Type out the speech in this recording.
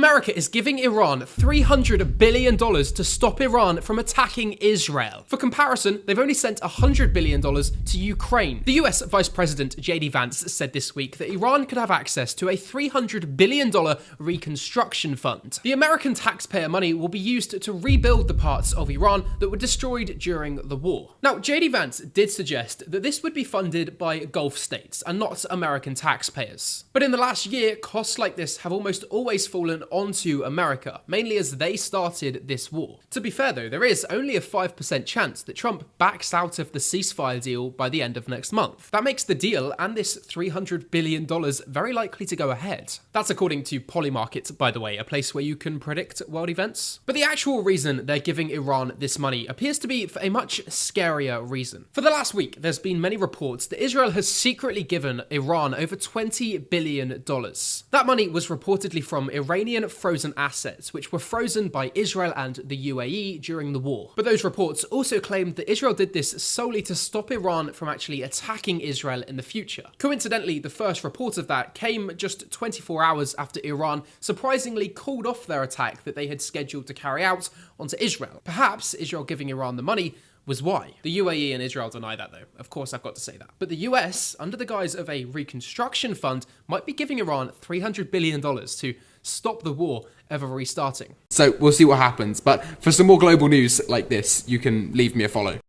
America is giving Iran $300 billion to stop Iran from attacking Israel. For comparison, they've only sent $100 billion to Ukraine. The US Vice President J.D. Vance said this week that Iran could have access to a $300 billion reconstruction fund. The American taxpayer money will be used to rebuild the parts of Iran that were destroyed during the war. Now, J.D. Vance did suggest that this would be funded by Gulf states and not American taxpayers. But in the last year, costs like this have almost always fallen onto America, mainly as they started this war. To be fair though, there is only a 5% chance that Trump backs out of the ceasefire deal by the end of next month. That makes the deal and this $300 billion very likely to go ahead. That's according to Polymarket, by the way, a place where you can predict world events. But the actual reason they're giving Iran this money appears to be for a much scarier reason. For the last week, there's been many reports that Israel has secretly given Iran over $20 billion. That money was reportedly from Iranian frozen assets, which were frozen by Israel and the UAE during the war. But those reports also claimed that Israel did this solely to stop Iran from actually attacking Israel in the future. Coincidentally, the first report of that came just 24 hours after Iran surprisingly called off their attack that they had scheduled to carry out onto Israel. Perhaps Israel giving Iran the money was why. The UAE and Israel deny that though. Of course, I've got to say that. But the US, under the guise of a reconstruction fund, might be giving Iran $300 billion to stop the war ever restarting. So we'll see what happens. But for some more global news like this, you can leave me a follow.